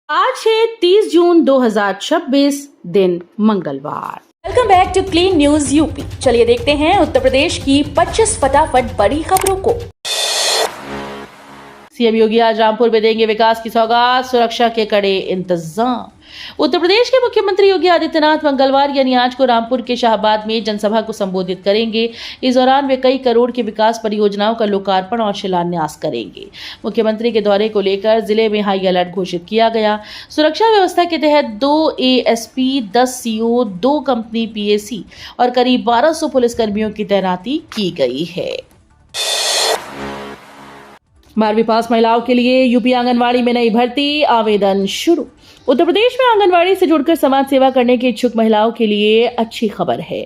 आज है 30 जून 2026 दिन मंगलवार। Welcome back to clean news UP. चलिए देखते हैं उत्तर प्रदेश की 25 फटाफट बड़ी खबरों को। सीएम योगी आज रामपुर में देंगे विकास की सौगात, सुरक्षा के कड़े इंतजाम। उत्तर प्रदेश के मुख्यमंत्री योगी आदित्यनाथ मंगलवार यानी आज को रामपुर के शाहबाद में जनसभा को संबोधित करेंगे। इस दौरान वे कई करोड़ की विकास परियोजनाओं का लोकार्पण और शिलान्यास करेंगे। मुख्यमंत्री के दौरे को लेकर जिले में हाई अलर्ट घोषित किया गया। सुरक्षा व्यवस्था के तहत 2 एएसपी, 10 सीओ, 2 कंपनी पीएसी और करीब 1200 पुलिसकर्मियों की तैनाती की गई है। 12वीं पास महिलाओं के लिए यूपी आंगनवाड़ी में नई भर्ती, आवेदन शुरू। उत्तर प्रदेश में आंगनवाड़ी से जुड़कर समाज सेवा करने के इच्छुक महिलाओं के लिए अच्छी खबर है।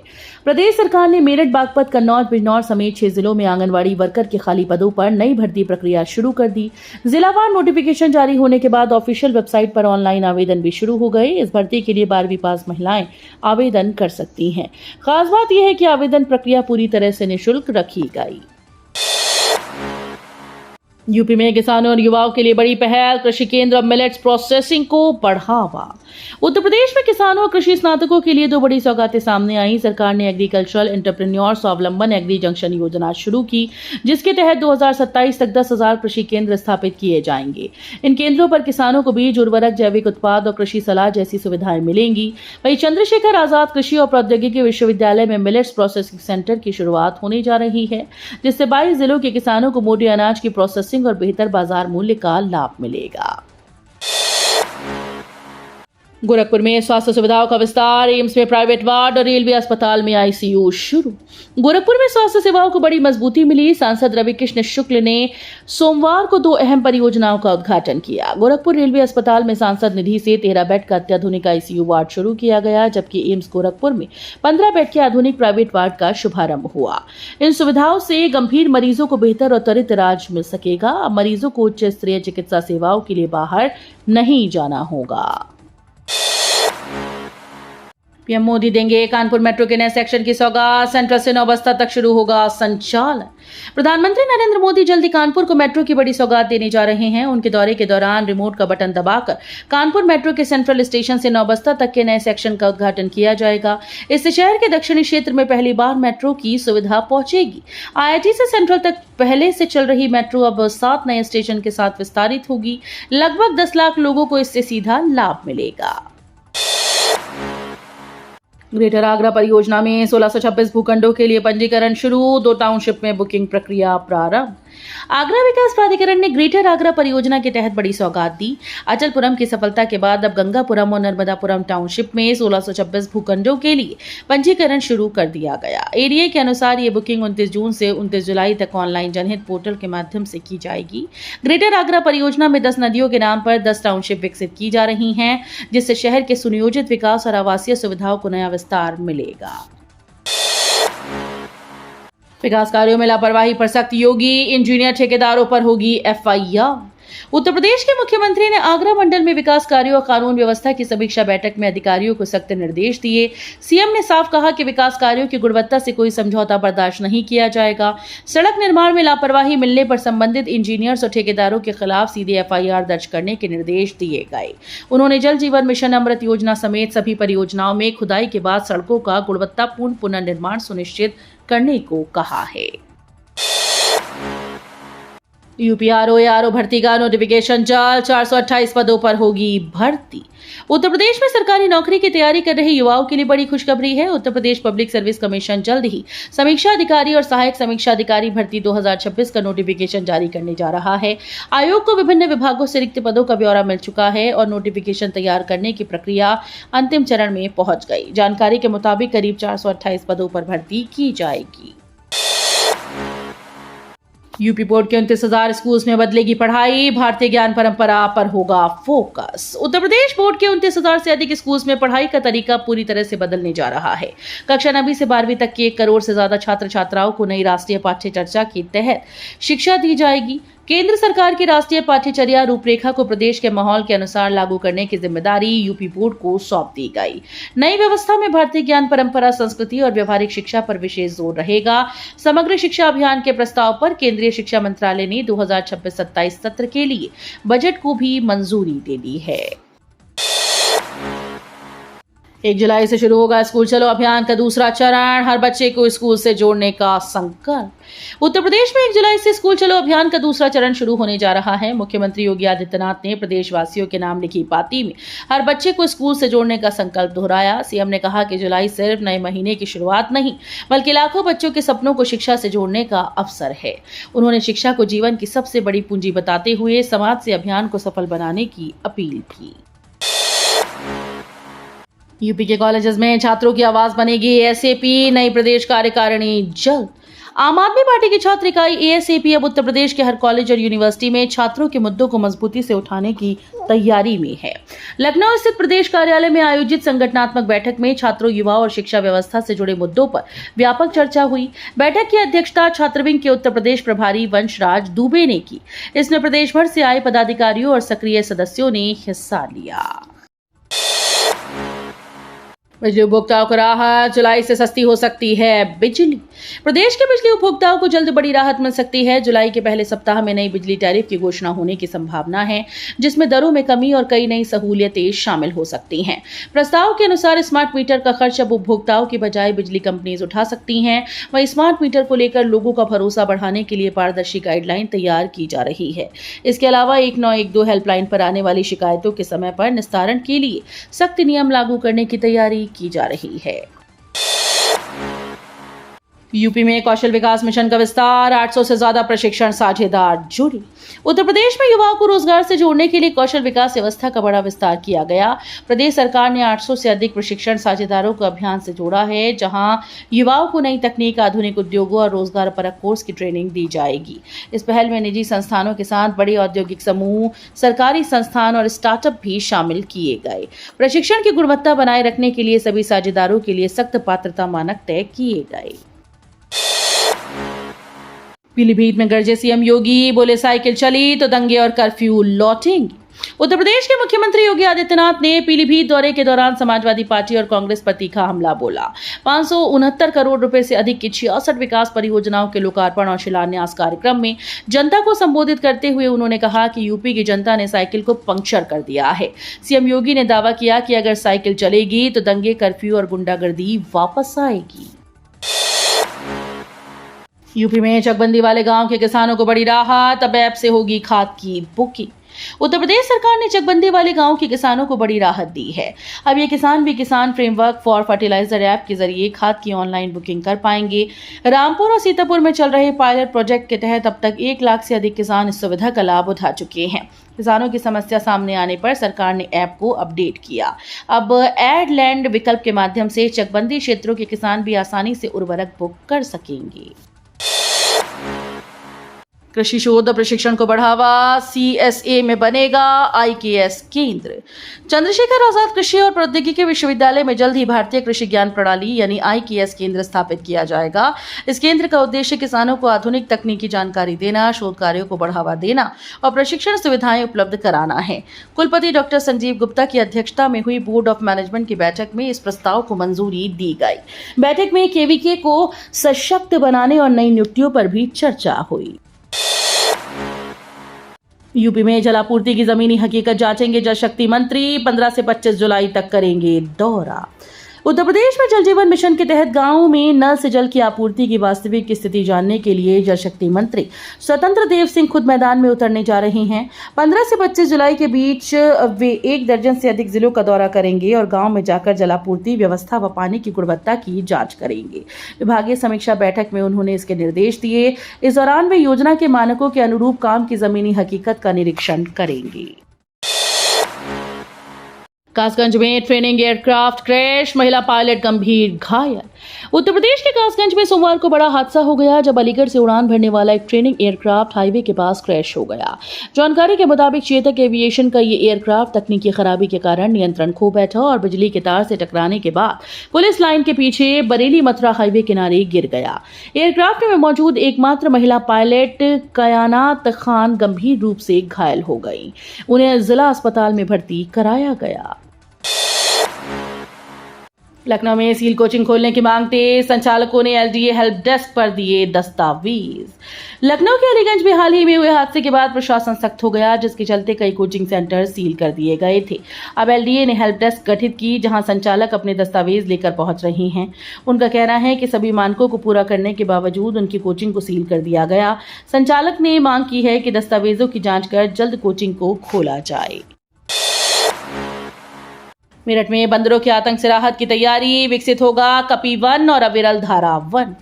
प्रदेश सरकार ने मेरठ, बागपत, कन्नौज, बिजनौर समेत 6 जिलों में आंगनवाड़ी वर्कर के खाली पदों पर नई भर्ती प्रक्रिया शुरू कर दी। जिलावार नोटिफिकेशन जारी होने के बाद ऑफिशियल वेबसाइट पर ऑनलाइन आवेदन भी शुरू हो गए। इस भर्ती के लिए 12वीं पास महिलाएं आवेदन कर सकती हैं। खास बात यह है कि आवेदन प्रक्रिया पूरी तरह से निःशुल्क रखी गई। यूपी में किसानों और युवाओं के लिए बड़ी पहल, कृषि केंद्र और मिलेट्स प्रोसेसिंग को बढ़ावा। उत्तर प्रदेश में किसानों और कृषि स्नातकों के लिए 2 बड़ी सौगातें सामने आई। सरकार ने एग्रीकल्चरल एंटरप्रेन्योर स्वावलंबन एग्री जंक्शन योजना शुरू की, जिसके तहत 2027 तक 10,000 कृषि केंद्र स्थापित किए जाएंगे। इन केंद्रों पर किसानों को बीज, उर्वरक, जैविक उत्पाद और कृषि सलाह जैसी सुविधाएं मिलेंगी। वहीं चंद्रशेखर आजाद कृषि और प्रौद्योगिकी विश्वविद्यालय में मिलेट्स प्रोसेसिंग सेंटर की शुरुआत होने जा रही है, जिससे 22 जिलों के किसानों को मोटे अनाज की प्रोसेसिंग और बेहतर बाजार मूल्य का लाभ मिलेगा। गोरखपुर में स्वास्थ्य सुविधाओं का विस्तार, एम्स में प्राइवेट वार्ड और रेलवे अस्पताल में आईसीयू शुरू। गोरखपुर में स्वास्थ्य सेवाओं को बड़ी मजबूती मिली। सांसद रविकृष्ण शुक्ल ने सोमवार को 2 अहम परियोजनाओं का उद्घाटन किया। गोरखपुर रेलवे अस्पताल में सांसद निधि से 13 बेड का अत्याधुनिक आईसीयू वार्ड शुरू किया गया, जबकि एम्स गोरखपुर में 15 बेड के आधुनिक प्राइवेट वार्ड का शुभारंभ हुआ। इन सुविधाओं से गंभीर मरीजों को बेहतर और त्वरित इलाज मिल सकेगा। अब मरीजों को उच्च स्तरीय चिकित्सा सेवाओं के लिए बाहर नहीं जाना होगा। पीएम मोदी देंगे कानपुर मेट्रो के नए सेक्शन की सौगात, सेंट्रल से नौबस्ता तक शुरू होगा संचालन। प्रधानमंत्री नरेंद्र मोदी जल्दी कानपुर को मेट्रो की बड़ी सौगात देने जा रहे हैं। उनके दौरे के दौरान रिमोट का बटन दबाकर कानपुर मेट्रो के सेंट्रल स्टेशन से नौबस्ता तक के नए सेक्शन का उद्घाटन किया जाएगा। इससे शहर के दक्षिणी क्षेत्र में पहली बार मेट्रो की सुविधा पहुंचेगी। आईआईटी से सेंट्रल तक पहले से चल रही मेट्रो अब 7 नए स्टेशन के साथ विस्तारित होगी। लगभग 10 लाख लोगों को इससे सीधा लाभ मिलेगा। ग्रेटर आगरा परियोजना में 1626 भूखंडों के लिए पंजीकरण शुरू, 2 टाउनशिप में बुकिंग प्रक्रिया प्रारंभ। आगरा विकास प्राधिकरण ने ग्रेटर आगरा परियोजना के तहत बड़ी सौगात दी। अचलपुरम की सफलता के बाद अब गंगापुरम और नर्मदापुरम टाउनशिप में 1626 भूखंडों के लिए पंजीकरण शुरू कर दिया गया। एडीए के अनुसार ये बुकिंग 29 जून से 29 जुलाई तक ऑनलाइन जनहित पोर्टल के माध्यम से की जाएगी। ग्रेटर आगरा परियोजना में 10 नदियों के नाम पर 10 टाउनशिप विकसित की जा रही हैं, जिससे शहर के सुनियोजित विकास और आवासीय सुविधाओं को नया विस्तार मिलेगा। विकास कार्यों में लापरवाही पर सख्त, योगी इंजीनियर ठेकेदारों पर होगी एफआईआर। उत्तर प्रदेश के मुख्यमंत्री ने आगरा मंडल में विकास कार्यों और कानून व्यवस्था की समीक्षा बैठक में अधिकारियों को सख्त निर्देश दिए। सीएम ने साफ कहा कि विकास कार्यों की गुणवत्ता से कोई समझौता बर्दाश्त नहीं किया जाएगा। सड़क निर्माण में लापरवाही मिलने पर संबंधित इंजीनियर्स और ठेकेदारों के खिलाफ सीधे एफआईआर दर्ज करने के निर्देश दिए गए। उन्होंने जल जीवन मिशन अमृत योजना समेत सभी परियोजनाओं में खुदाई के बाद सड़कों का गुणवत्तापूर्ण पुनर्निर्माण सुनिश्चित करने को कहा है। यूपी आरओ भर्ती का नोटिफिकेशन जाल, 428 पदों पर होगी भर्ती। उत्तर प्रदेश में सरकारी नौकरी की तैयारी कर रहे युवाओं के लिए बड़ी खुशखबरी है। Uttar Pradesh public service commission जल्द ही समीक्षा अधिकारी और सहायक समीक्षा अधिकारी भर्ती 2026 का नोटिफिकेशन जारी करने जा रहा है। आयोग को विभिन्न विभागों से रिक्त पदों का ब्यौरा मिल चुका है और नोटिफिकेशन तैयार करने की प्रक्रिया अंतिम चरण में पहुंच गई। जानकारी के मुताबिक करीब 428 पदों पर भर्ती की जाएगी। यूपी बोर्ड के 29,000 स्कूल्स में बदलेगी पढ़ाई, भारतीय ज्ञान परंपरा पर होगा फोकस। उत्तर प्रदेश बोर्ड के 29,000 से अधिक स्कूल्स में पढ़ाई का तरीका पूरी तरह से बदलने जा रहा है। कक्षा 9वीं से 12वीं तक के 1 करोड़ से ज्यादा छात्र छात्राओं को नई राष्ट्रीय पाठ्यचर्या के तहत शिक्षा दी जाएगी। केंद्र सरकार की राष्ट्रीय पाठ्यचर्या रूपरेखा को प्रदेश के माहौल के अनुसार लागू करने की जिम्मेदारी यूपी बोर्ड को सौंप दी गई। नई व्यवस्था में भारतीय ज्ञान परंपरा, संस्कृति और व्यवहारिक शिक्षा पर विशेष जोर रहेगा। समग्र शिक्षा अभियान के प्रस्ताव पर केंद्रीय शिक्षा मंत्रालय ने 2026-27 सत्र के लिए बजट को भी मंजूरी दे दी है। 1 जुलाई से शुरू होगा स्कूल चलो अभियान का दूसरा चरण, हर बच्चे को स्कूल से जोड़ने का संकल्प। उत्तर प्रदेश में 1 जुलाई से स्कूल चलो अभियान का दूसरा चरण शुरू होने जा रहा है। मुख्यमंत्री योगी आदित्यनाथ ने प्रदेशवासियों के नाम लिखी पाती में हर बच्चे को स्कूल से जोड़ने का संकल्प दोहराया। सीएम ने कहा कि जुलाई सिर्फ नए महीने की शुरुआत नहीं, बल्कि लाखों बच्चों के सपनों को शिक्षा से जोड़ने का अवसर है। उन्होंने शिक्षा को जीवन की सबसे बड़ी पूंजी बताते हुए समाज से अभियान को सफल बनाने की अपील की। यूपी के कॉलेजेस में छात्रों की आवाज बनेगी एएसएपी, नई प्रदेश कार्यकारिणी जल्द। आम आदमी पार्टी की छात्र इकाई एएसएपी अब उत्तर प्रदेश के हर कॉलेज और यूनिवर्सिटी में छात्रों के मुद्दों को मजबूती से उठाने की तैयारी में है। लखनऊ स्थित प्रदेश कार्यालय में आयोजित संगठनात्मक बैठक में छात्रों, युवाओं और शिक्षा व्यवस्था से जुड़े मुद्दों पर व्यापक चर्चा हुई। बैठक की अध्यक्षता छात्रविंग के उत्तर प्रदेश प्रभारी वंशराज दुबे ने की। इसमें प्रदेश भर से आए पदाधिकारियों और सक्रिय सदस्यों ने हिस्सा लिया। बिजली उपभोक्ताओं को राहत, जुलाई से सस्ती हो सकती है बिजली। प्रदेश के बिजली उपभोक्ताओं को जल्द बड़ी राहत मिल सकती है। जुलाई के पहले सप्ताह में नई बिजली टैरिफ की घोषणा होने की संभावना है, जिसमें दरों में कमी और कई नई सहूलियतें शामिल हो सकती हैं। प्रस्ताव के अनुसार स्मार्ट मीटर का खर्च अब उपभोक्ताओं की बजाय बिजली कंपनीज उठा सकती हैं। वहीं स्मार्ट मीटर को लेकर लोगों का भरोसा बढ़ाने के लिए पारदर्शी गाइडलाइन तैयार की जा रही है। इसके अलावा 1912 हेल्पलाइन पर आने वाली शिकायतों के समय पर निस्तारण के लिए सख्त नियम लागू करने की तैयारी की जा रही है। यूपी में कौशल विकास मिशन का विस्तार, 800 से ज्यादा प्रशिक्षण साझेदार जुड़े। उत्तर प्रदेश में युवाओं को रोजगार से जोड़ने के लिए कौशल विकास व्यवस्था का बड़ा विस्तार किया गया। प्रदेश सरकार ने 800 से अधिक प्रशिक्षण साझेदारों को अभियान से जोड़ा है, जहां युवाओं को नई तकनीक, आधुनिक उद्योगों और रोजगार परक कोर्स की ट्रेनिंग दी जाएगी। इस पहल में निजी संस्थानों के साथ बड़े औद्योगिक समूह, सरकारी संस्थान और स्टार्टअप भी शामिल किए गए। प्रशिक्षण की गुणवत्ता बनाए रखने के लिए सभी साझेदारों के लिए सख्त पात्रता मानक तय किए गए। पीलीभीत में गरजे सीएम योगी, बोले साइकिल चली तो दंगे और कर्फ्यू लौटेंगे। उत्तर प्रदेश के मुख्यमंत्री योगी आदित्यनाथ ने पीलीभीत दौरे के दौरान समाजवादी पार्टी और कांग्रेस पर तीखा हमला बोला। 569 करोड़ रुपए से अधिक की 66 विकास परियोजनाओं के लोकार्पण और शिलान्यास कार्यक्रम में जनता को संबोधित करते हुए उन्होंने कहा कि यूपी की जनता ने साइकिल को पंक्चर कर दिया है। सीएम योगी ने दावा किया कि अगर साइकिल चलेगी तो दंगे, कर्फ्यू और गुंडागर्दी वापस आएगी। यूपी में चकबंदी वाले गांव के किसानों को बड़ी राहत, अब ऐप से होगी खाद की बुकिंग। उत्तर प्रदेश सरकार ने चकबंदी वाले गांव के किसानों को बड़ी राहत दी है। अब ये किसान भी किसान फ्रेमवर्क फॉर फर्टिलाइजर ऐप के जरिए खाद की ऑनलाइन बुकिंग कर पाएंगे। रामपुर और सीतापुर में चल रहे पायलट प्रोजेक्ट के तहत अब तक 1 लाख से अधिक किसान इस सुविधा का लाभ उठा चुके हैं। किसानों की समस्या सामने आने पर सरकार ने ऐप को अपडेट किया। अब एड लैंड विकल्प के माध्यम से चकबंदी क्षेत्रों के किसान भी आसानी से उर्वरक बुक कर सकेंगे। कृषि शोध और प्रशिक्षण को बढ़ावा, सीएसए में बनेगा आईकेएस केंद्र। चंद्रशेखर आजाद कृषि और प्रौद्योगिकी विश्वविद्यालय में जल्द ही भारतीय कृषि ज्ञान प्रणाली यानी आईकेएस केंद्र स्थापित किया जाएगा। इस केंद्र का उद्देश्य किसानों को आधुनिक तकनीकी जानकारी देना, शोध कार्यों को बढ़ावा देना और प्रशिक्षण सुविधाएं उपलब्ध कराना है। कुलपति डॉक्टर संजीव गुप्ता की अध्यक्षता में हुई बोर्ड ऑफ मैनेजमेंट की बैठक में इस प्रस्ताव को मंजूरी दी गई। बैठक में केवीके को सशक्त बनाने और नई नियुक्तियों पर भी चर्चा हुई। यूपी में जलापूर्ति की जमीनी हकीकत जांचेंगे जल शक्ति मंत्री, 15 से 25 जुलाई तक करेंगे दौरा। उत्तर प्रदेश में जल जीवन मिशन के तहत गांवों में नल से जल की आपूर्ति की वास्तविक स्थिति जानने के लिए जल शक्ति मंत्री स्वतंत्र देव सिंह खुद मैदान में उतरने जा रहे हैं। 15 से 25 जुलाई के बीच वे 1 दर्जन से अधिक जिलों का दौरा करेंगे और गांव में जाकर जलापूर्ति व्यवस्था व पानी की गुणवत्ता की जांच करेंगे। विभागीय समीक्षा बैठक में उन्होंने इसके निर्देश दिए। इस दौरान वे योजना के मानकों के अनुरूप काम की जमीनी हकीकत का निरीक्षण करेंगे। कासगंज में ट्रेनिंग एयरक्राफ्ट क्रैश, महिला पायलट गंभीर घायल। उत्तर प्रदेश के कासगंज में सोमवार को बड़ा हादसा हो गया जब अलीगढ़ से उड़ान भरने वाला एक ट्रेनिंग एयरक्राफ्ट हाईवे के पास क्रैश हो गया। जानकारी के मुताबिक चेतक एविएशन का ये एयरक्राफ्ट तकनीकी खराबी के कारण नियंत्रण खो बैठा और बिजली के तार से टकराने के बाद पुलिस लाइन के पीछे बरेली मथुरा हाईवे किनारे गिर गया। एयरक्राफ्ट में मौजूद एकमात्र महिला पायलट कयानात खान गंभीर रूप से घायल हो गई। उन्हें जिला अस्पताल में भर्ती कराया गया। लखनऊ में सील कोचिंग खोलने की मांग तेज, संचालकों ने एलडीए हेल्प डेस्क पर दिए दस्तावेज। लखनऊ के अलीगंज में हाल ही में हुए हादसे के बाद प्रशासन सख्त हो गया, जिसके चलते कई कोचिंग सेंटर सील कर दिए गए थे। अब एलडीए ने हेल्प डेस्क गठित की, जहां संचालक अपने दस्तावेज लेकर पहुंच रही हैं। उनका कहना है कि सभी मानकों को पूरा करने के बावजूद उनकी कोचिंग को सील कर दिया गया। संचालक ने मांग की है कि दस्तावेजों की जांच कर जल्द कोचिंग को खोला जाए। मेरठ में बंदरों के आतंक से राहत की तैयारी, विकसित होगा कपी वन और अविरल धारा वन।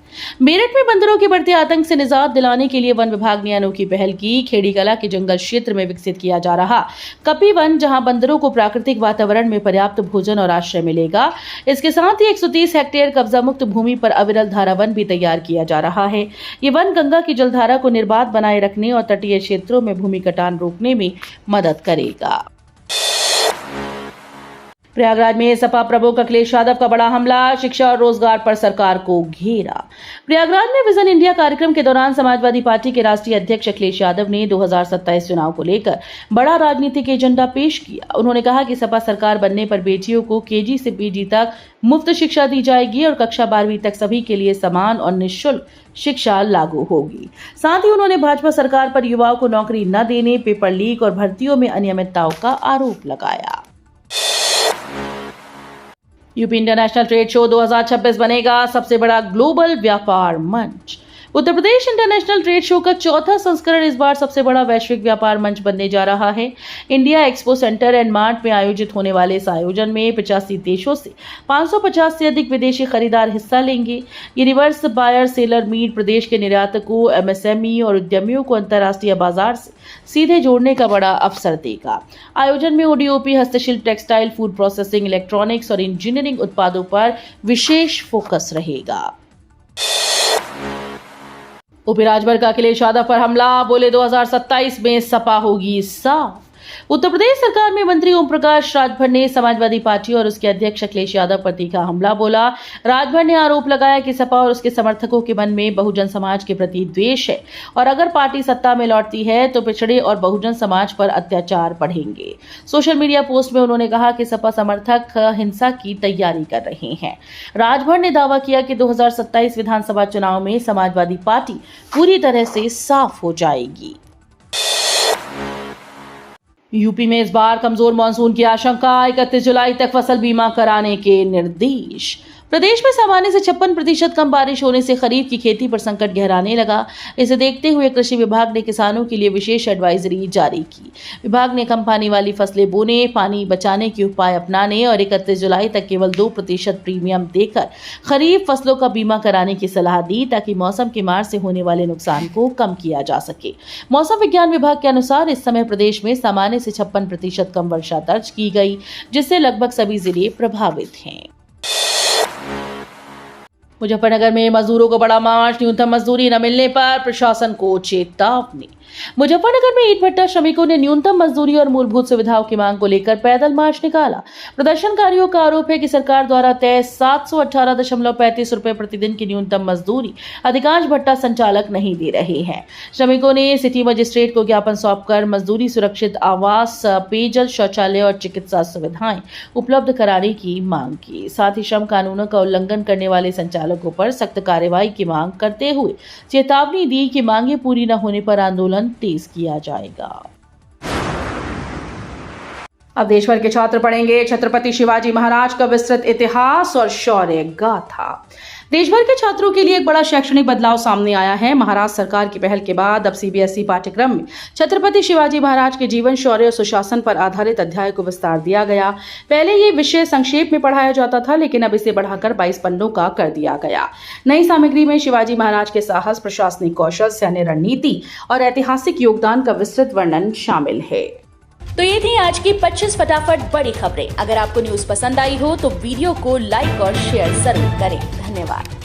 मेरठ में बंदरों के बढ़ते आतंक से निजात दिलाने के लिए वन विभाग ने अनोखी पहल की। खेड़ी कला के जंगल क्षेत्र में विकसित किया जा रहा कपी वन, जहां बंदरों को प्राकृतिक वातावरण में पर्याप्त भोजन और आश्रय मिलेगा। इसके साथ ही 130 हेक्टेयर कब्जा मुक्त भूमि पर अविरल धारा वन भी तैयार किया जा रहा है। ये वन गंगा की जलधारा को निर्बाध बनाए रखने और तटीय क्षेत्रों में भूमि कटान रोकने में मदद करेगा। प्रयागराज में सपा प्रमुख अखिलेश यादव का बड़ा हमला, शिक्षा और रोजगार पर सरकार को घेरा। प्रयागराज में विजन इंडिया कार्यक्रम के दौरान समाजवादी पार्टी के राष्ट्रीय अध्यक्ष अखिलेश यादव ने 2027 चुनाव को लेकर बड़ा राजनीतिक एजेंडा पेश किया। उन्होंने कहा कि सपा सरकार बनने पर बेटियों को केजी से पीजी तक मुफ्त शिक्षा दी जाएगी और कक्षा 12वीं तक सभी के लिए समान और निःशुल्क शिक्षा लागू होगी। साथ ही उन्होंने भाजपा सरकार पर युवाओं को नौकरी न देने, पेपर लीक और भर्तियों में अनियमितताओं का आरोप लगाया। यूपी इंटरनेशनल ट्रेड शो 2026 बनेगा सबसे बड़ा ग्लोबल व्यापार मंच। Uttar Pradesh international trade show का चौथा संस्करण इस बार सबसे बड़ा वैश्विक व्यापार मंच बनने जा रहा है। India expo centre and mart में आयोजित होने वाले इस आयोजन में 85 देशों से 550 से अधिक विदेशी खरीदार हिस्सा लेंगे। ये रिवर्स बायर सेलर मीट प्रदेश के निर्यातकों, एमएसएमई और उद्यमियों को अंतर्राष्ट्रीय बाजार से सीधे जोड़ने का बड़ा अवसर देगा। आयोजन में ओडीओपी, हस्तशिल्प, टेक्सटाइल, फूड प्रोसेसिंग, इलेक्ट्रॉनिक्स और इंजीनियरिंग उत्पादों पर विशेष फोकस रहेगा। यूपी राजभर का अखिलेश यादव पर हमला, बोले 2027 में सपा होगी साफ। उत्तर प्रदेश सरकार में मंत्री ओम प्रकाश राजभर ने समाजवादी पार्टी और उसके अध्यक्ष अखिलेश यादव पर तीखा हमला बोला। राजभर ने आरोप लगाया कि सपा और उसके समर्थकों के मन में बहुजन समाज के प्रति द्वेष है और अगर पार्टी सत्ता में लौटती है तो पिछड़े और बहुजन समाज पर अत्याचार बढ़ेंगे। सोशल मीडिया पोस्ट में उन्होंने कहा कि सपा समर्थक हिंसा की तैयारी कर रहे हैं। राजभर ने दावा किया कि 2027 विधानसभा चुनाव में समाजवादी पार्टी पूरी तरह से साफ हो जाएगी। यूपी में इस बार कमजोर मानसून की आशंका, 31 जुलाई तक फसल बीमा कराने के निर्देश। प्रदेश में सामान्य से 56% कम बारिश होने से खरीफ की खेती पर संकट गहराने लगा। इसे देखते हुए कृषि विभाग ने किसानों के लिए विशेष एडवाइजरी जारी की। विभाग ने कम पानी वाली फसलें बोने, पानी बचाने के उपाय अपनाने और 31 जुलाई तक केवल 2% प्रीमियम देकर खरीफ फसलों का बीमा कराने की सलाह दी, ताकि मौसम की मार से होने वाले नुकसान को कम किया जा सके। मौसम विज्ञान विभाग के अनुसार इस समय प्रदेश में सामान्य से 56% कम वर्षा दर्ज की गई, जिससे लगभग सभी जिले प्रभावित हैं। मुजफ्फरनगर में मजदूरों को बड़ा मार्च, न्यूनतम मजदूरी न मिलने पर प्रशासन को चेतावनी। मुजफ्फरनगर में ईंट भट्टा श्रमिकों ने न्यूनतम मजदूरी और मूलभूत सुविधाओं की मांग को लेकर पैदल मार्च निकाला। प्रदर्शनकारियों का आरोप है कि सरकार द्वारा तय 718.35 रुपए प्रतिदिन की न्यूनतम मजदूरी अधिकांश भट्टा संचालक नहीं दे रहे हैं। श्रमिकों ने सिटी मजिस्ट्रेट को ज्ञापन सौंपकर मजदूरी, सुरक्षित आवास, पेयजल, शौचालय और चिकित्सा सुविधाएं उपलब्ध कराने की मांग की। साथ ही श्रम कानूनों का उल्लंघन करने वाले संचालकों पर सख्त कार्रवाई की मांग करते हुए चेतावनी दी कि मांगे पूरी न होने पर आंदोलन तेज किया जाएगा। अब देश भर के छात्र पढ़ेंगे छत्रपति शिवाजी महाराज का विस्तृत इतिहास और शौर्य गाथा। देश भर के छात्रों के लिए एक बड़ा शैक्षणिक बदलाव सामने आया है। महाराष्ट्र सरकार की पहल के बाद अब सीबीएसई पाठ्यक्रम में छत्रपति शिवाजी महाराज के जीवन, शौर्य और सुशासन पर आधारित अध्याय को विस्तार दिया गया। पहले ये विषय संक्षेप में पढ़ाया जाता था, लेकिन अब इसे बढ़ाकर 22 पन्नों का कर दिया गया। नई सामग्री में शिवाजी महाराज के साहस, प्रशासनिक कौशल, सैन्य रणनीति और ऐतिहासिक योगदान का विस्तृत वर्णन शामिल है। तो ये थी आज की 25 फटाफट बड़ी खबरें। अगर आपको न्यूज पसंद आई हो तो वीडियो को लाइक और शेयर जरूर करें। धन्यवाद।